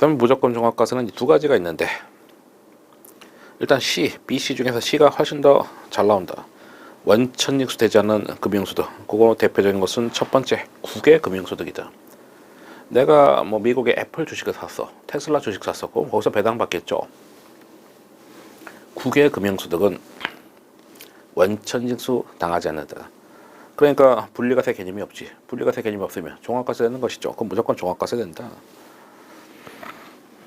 그다음에 무조건 종합과세는 두 가지가 있는데, 일단 C, B, C 중에서 C가 훨씬 더 잘 나온다. 원천징수 되지 않는 금융소득. 그거 대표적인 것은 첫 번째 국외 금융소득이다. 내가 뭐 미국의 애플 주식을 샀어, 테슬라 주식 샀었고 거기서 배당받겠죠. 국외 금융소득은 원천징수 당하지 않는다. 그러니까 분리과세 개념이 없지. 분리과세 개념이 없으면 종합과세 되는 것이죠. 그럼 무조건 종합과세 된다.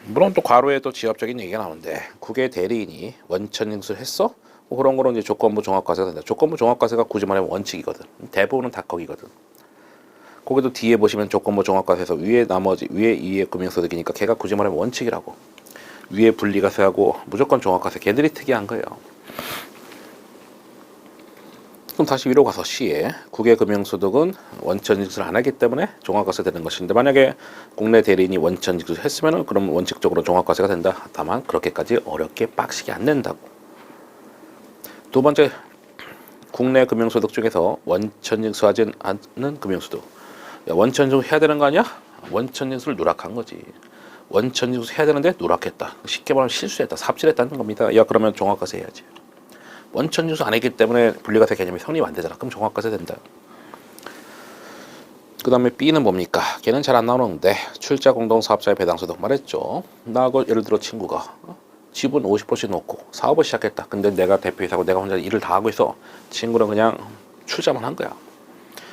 물론 또 괄호에 또 지엽적인 얘기가 나오는데, 국외 대리인이 원천징수를 했어? 뭐 그런 거는 이제 조건부 종합과세가 된다. 조건부 종합과세가 굳이 말하면 원칙이거든. 대부분은 다 거기거든. 거기도 뒤에 보시면 조건부 종합과세에서 위에 나머지 위에 이해 금융소득이니까 걔가 굳이 말하면 원칙이라고. 위에 분리과세하고 무조건 종합과세, 걔들이 특이한 거예요. 그럼 다시 위로 가서 C에 국외 금융소득은 원천징수를 안 하기 때문에 종합과세 되는 것인데, 만약에 국내 대리인이 원천징수를 했으면 그럼 원칙적으로 종합과세가 된다. 다만 그렇게까지 어렵게 빡시게 안 낸다고. 두 번째, 국내 금융소득 중에서 원천징수하지 않는 금융소득. 야, 원천징수 해야 되는 거 아니야? 원천징수를 누락한 거지. 원천징수 해야 되는데 누락했다. 쉽게 말하면 실수했다, 삽질했다는 겁니다. 야, 그러면 종합과세 해야지. 원천징수 안 했기 때문에 분리과세 개념이 성립 안 되잖아. 그럼 종합과세 된다. 그 다음에 B는 뭡니까? 걔는 잘 안 나오는데, 출자 공동사업자의 배당소득 말했죠. 나하고 예를 들어 친구가 지분 50%씩 놓고 사업을 시작했다. 근데 내가 대표이사고 내가 혼자 일을 다 하고 있어. 친구는 그냥 출자만 한 거야.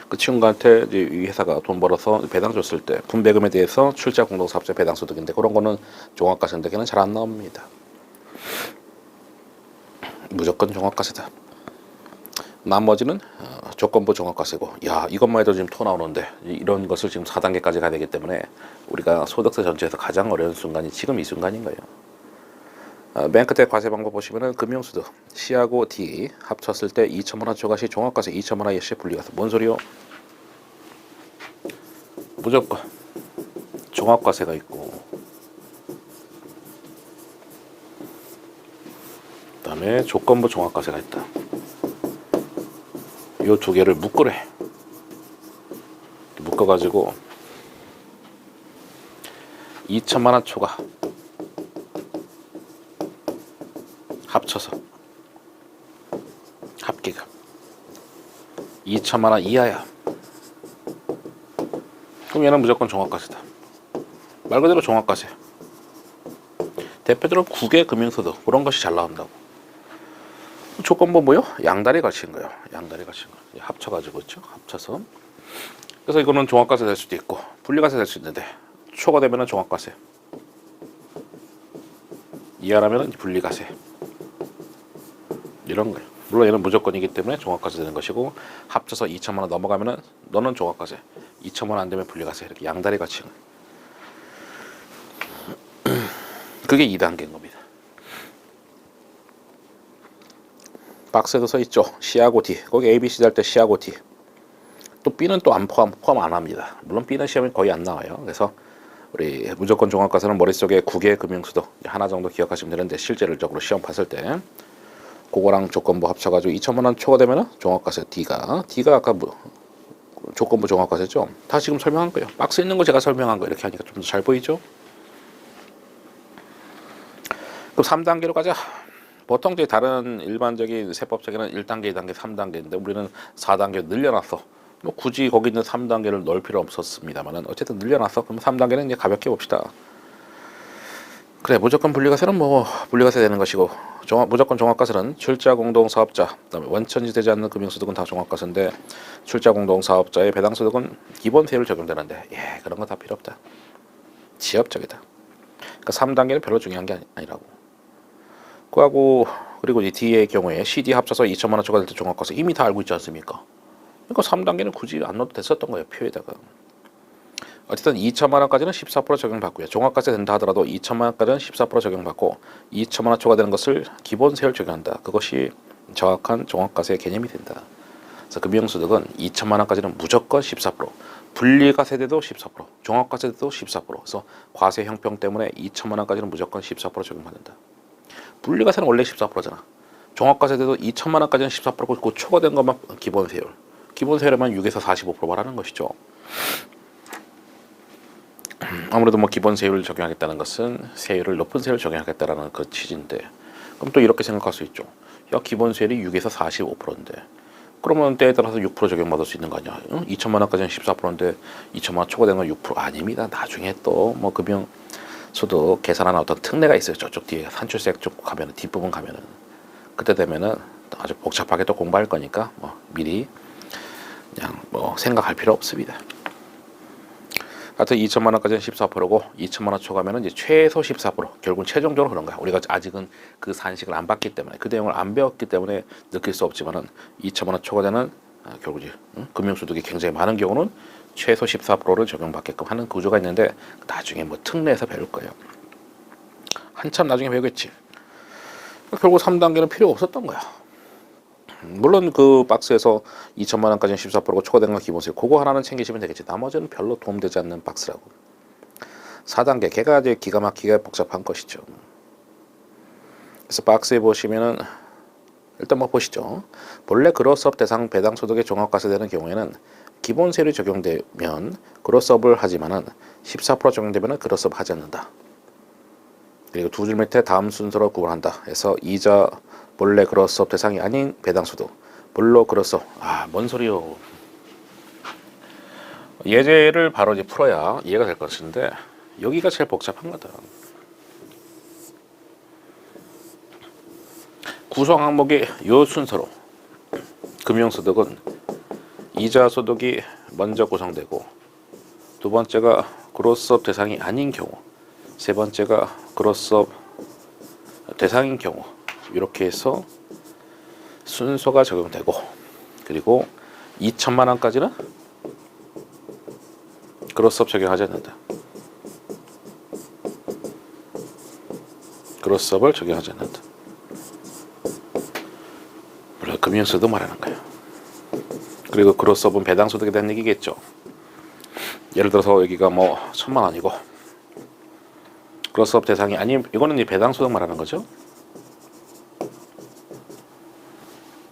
그 친구한테 이제 이 회사가 돈 벌어서 배당 줬을 때 분배금에 대해서 출자 공동사업자 배당소득인데, 그런 거는 종합과세인데 걔는 잘 안 나옵니다. 무조건 종합과세다. 나머지는 조건부 종합과세고, 야, 이것만 해도 지금 토 나오는데 이런 것을 지금 4단계까지 가야 되기 때문에 우리가 소득세 전체에서 가장 어려운 순간이 지금 이 순간인 거예요. 맨 끝에 과세 방법 보시면은 금융소득 C하고 D 합쳤을 때 2천만 원 초과시 종합과세, 2천만 원 이하시 분리과세. 뭔 소리요? 무조건 종합과세가 있고, 그다음에 조건부 종합과세가 있다. 요 두 개를 묶으래. 묶어가지고 2천만 원 초과 합쳐서 합계가 2천만 원 이하야. 그럼 얘는 무조건 종합과세다. 말 그대로 종합과세. 대표적으로 국외 금융소득, 그런 것이 잘 나온다고. 조건부 뭐요? 양다리 걸친 거예요. 양다리 걸친 거. 합쳐가지고 있죠. 합쳐서. 그래서 이거는 종합과세 될 수도 있고 분리과세 될 수 있는데, 초과되면은 종합과세, 이하라면은 분리과세, 이런 거예요. 물론 얘는 무조건이기 때문에 종합과세 되는 것이고, 합쳐서 2천만 원 넘어가면은 너는 종합과세, 2천만 원 안 되면 분리과세, 이렇게 양다리 걸친 거예요. 그게 2단계인 겁니다. 박스에도 써 있죠. C하고 D. 거기 A, B, C 할 때 C하고 D. 또 B는 또 안 포함 안 합니다. 물론 B는 시험이 거의 안 나와요. 그래서 우리 무조건 종합과세는 머릿속에 국외 금융소득 하나 정도 기억하시면 되는데, 실제적으로 시험 봤을 때 그거랑 조건부 합쳐가지고 2천만 원 초과되면은 종합과세 D가 아까 조건부 종합과세죠. 다 지금 설명한 거예요. 박스에 있는 거 제가 설명한 거 이렇게 하니까 좀 더 잘 보이죠? 그럼 3단계로 가자. 보통 이제 다른 일반적인 세법적에는 1단계, 2단계, 3단계인데 우리는 4단계 늘려놨어. 뭐 굳이 거기 있는 3단계를 넣을 필요 없었습니다만은 어쨌든 늘려놨어. 그럼 3단계는 이제 가볍게 봅시다. 그래, 무조건 분리과세는 뭐 분리과세 되는 것이고, 무조건 종합과세는 출자 공동사업자, 그다음에 원천지 되지 않는 금융소득은 다 종합과세인데, 출자 공동사업자의 배당소득은 기본세율 적용되는데, 그런 거 다 필요 없다. 지엽적이다. 그러니까 3단계는 별로 중요한 게 아니라고. 그하고 그리고 이 D의 경우에 CD 합쳐서 2천만 원 초과될 때 종합과세 이미 다 알고 있지 않습니까? 그러니까 3단계는 굳이 안 넣어도 됐었던 거예요, 표에다가. 어쨌든 2천만 원까지는 14% 적용받고요. 종합과세 된다 하더라도 2천만 원까지는 14% 적용받고 2천만 원 초과되는 것을 기본세율 적용한다. 그것이 정확한 종합과세 개념이 된다. 그래서 금융소득은 2천만 원까지는 무조건 14%, 분리과세돼도 14%, 종합과세돼도 14%. 그래서 과세 형평 때문에 2천만 원까지는 무조건 14% 적용받는다. 분리과세는 원래 14%잖아. 종합과세돼도 2천만 원까지는 14%고 그 초과된 것만 기본세율. 기본세율만 6에서 45% 말하는 것이죠. 아무래도 뭐 기본 세율을 적용하겠다는 것은 세율을 높은 세율을 적용하겠다라는 그 취지인데, 그럼 또 이렇게 생각할 수 있죠. 야, 기본 세율이 6에서 45%인데 그러면 때에 따라서 6% 적용받을 수 있는 거 아니야? 2천만 원까지는 14%인데 2천만 원 초과되는 건 6% 아닙니다. 나중에 또 뭐 금융 소득 계산하는 어떤 특례가 있어요. 저쪽 뒤에 산출세액 쪽 가면은, 뒷부분 가면은, 그때 되면은 아주 복잡하게 또 공부할 거니까 뭐 미리 그냥 뭐 생각할 필요 없습니다. 하여튼 2천만 원까지는 14%고 2천만 원 초과면은 이제 최소 14%. 결국은 최종적으로 그런 거야. 우리가 아직은 그 산식을 안 봤기 때문에, 그 내용을 안 배웠기 때문에 느낄 수 없지만은 2천만 원 초과되는 결국 금융소득이 굉장히 많은 경우는 최소 14%를 적용받게끔 하는 구조가 있는데, 나중에 뭐 특례에서 배울 거예요. 한참 나중에 배우겠지. 결국 3단계는 필요 없었던 거야. 물론 그 박스에서 2천만 원까지는 14%고 초과된 건 기본세율, 그거 하나는 챙기시면 되겠지. 나머지는 별로 도움되지 않는 박스라고. 4단계, 걔가 이제 기가 막히게 복잡한 것이죠. 그래서 박스에 보시면은 일단 뭐 보시죠. 본래 그로스업 대상 배당 소득에 종합과세되는 경우에는 기본세율이 적용되면 그로스업을 하지만은 14% 적용되면은 그로스업 하지 않는다. 그리고 두 줄 밑에 다음 순서로 구분한다. 해서 이자 본래 그로스업 대상이 아닌 배당 소득, 본로 그로스업. 뭔 소리요? 예제를 바로 이제 풀어야 이해가 될 것인데, 여기가 제일 복잡한 거다. 구성 항목이 요 순서로 금융소득은 이자 소득이 먼저 구성되고, 두 번째가 그로스업 대상이 아닌 경우, 세 번째가 그로스업 대상인 경우, 이렇게 해서 순서가 적용되고, 그리고 2천만 원까지는 그로스업 적용하지 않는다. 그로스업을 적용하지 않는다. 물론 금융소득 말하는 거예요. 그리고 그로스업은 배당소득에 대한 얘기겠죠. 예를 들어서 여기가 뭐 1,000만 원이고, 그로스업 대상이 아닌, 이거는 이제 배당소득 말하는 거죠.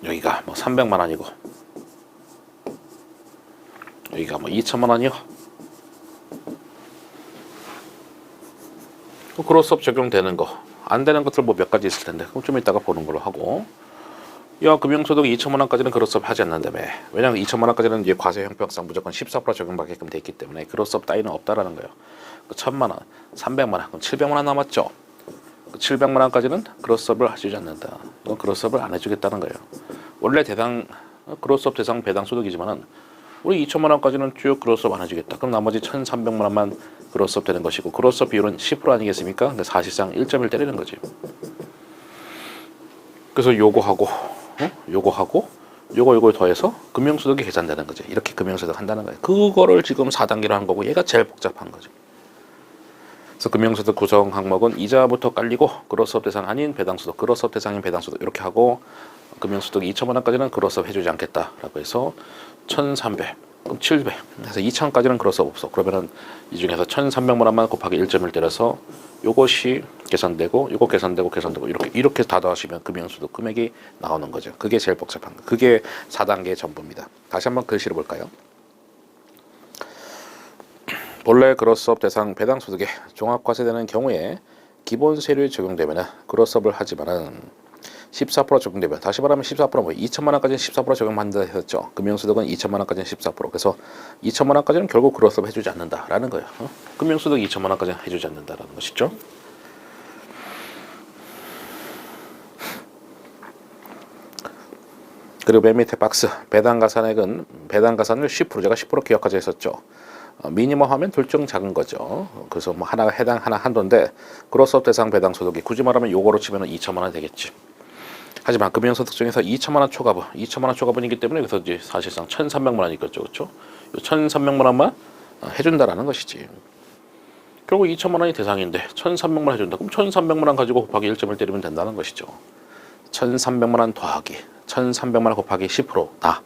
여기가 뭐 300만 원이고, 여기가 뭐 2천만 원이요. 그로스업 적용되는 거, 안 되는 것들 뭐 몇 가지 있을 텐데, 그럼 좀 이따가 보는 걸로 하고. 야, 금융소득 2천만 원까지는 그로스업 하지 않는다며. 왜냐하면 2천만 원까지는 이제 과세 형평상 무조건 14% 적용받게끔 돼 있기 때문에 그로스업 따위는 없다라는 거예요. 1,000만 원, 300만 원, 그럼 700만 원 남았죠. 700만 원까지는 그로스업을 해주지 않는다. 이건 그로스업을 안 해주겠다는 거예요. 원래 대상 그로스업 대상 배당 소득이지만은 우리 2천만 원까지는 쭉 그로스업 안 해주겠다. 그럼 나머지 1,300만 원만 그로스업 되는 것이고, 그로스업 비율은 10% 아니겠습니까? 그러니까 사실상 1.1 때리는 거지. 그래서 요거하고 요거 더해서 금융소득이 계산되는 거죠. 이렇게 금융소득 한다는 거예요. 그거를 지금 4단계로 한 거고, 얘가 제일 복잡한 거죠. 그래서 금융소득 구성 항목은 이자부터 깔리고, 그로스업 대상 아닌 배당소득, 그로스업 대상인 배당소득 이렇게 하고, 금융소득 2천만 원까지는 그로스업 해주지 않겠다라고 해서 1,300, 그럼 700, 그래서 2,000까지는 그로스업 없어. 그러면은 이 중에서 1,300만 원만 곱하기 1.1 때려서 요것이 계산되고, 요거 계산되고 이렇게 다 더하시면 금융소득 금액이 나오는 거죠. 그게 제일 복잡한 거. 그게 4단계 전부입니다. 다시 한번 글씨를 볼까요? 본래 그로스업 대상 배당소득에 종합과세되는 경우에 기본세율이 적용되면 그로스업을 하지만은 14% 적용되면, 다시 말하면 14%, 뭐 2천만 원까지는 14% 적용받는다 했었죠. 금융소득은 2천만 원까지는 14%. 그래서 2천만 원까지는 결국 그로스업 해주지 않는다라는 거예요. 금융소득 2천만 원까지는 해주지 않는다라는 것이죠. 그리고 맨 밑에 박스, 배당가산액은 배당가산을 10%, 제가 10% 기억하자 했었죠. 미니멈 하면 둘중 작은 거죠. 그래서 뭐 하나가 해당 하나 한도인데, 그로스업 대상 배당 소득이 굳이 말하면 요거로 치면 2천만 원 되겠지. 하지만 금융소득 중에서 2천만 원 초과분, 2천만 원 초과분이기 때문에 그래서 이제 사실상 1,300만 원이 있겠죠, 그렇죠? 1,300만 원만 해준다라는 것이지. 결국 2천만 원이 대상인데 1,300만 원 해준다. 그럼 1,300만 원 가지고 곱하기 1.1 때리면 된다는 것이죠. 1,300만 원 더하기 1,300만 원 곱하기 10% 나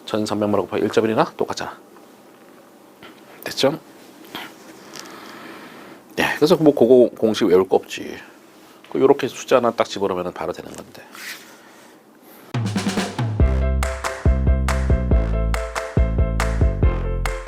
1,300만 원 곱하기 1.1이나 똑같잖아. 됐죠? 네, 그래서 뭐 그거 공식 외울 거 없지. 요렇게 숫자 하나 딱 집어넣으면 바로 되는 건데.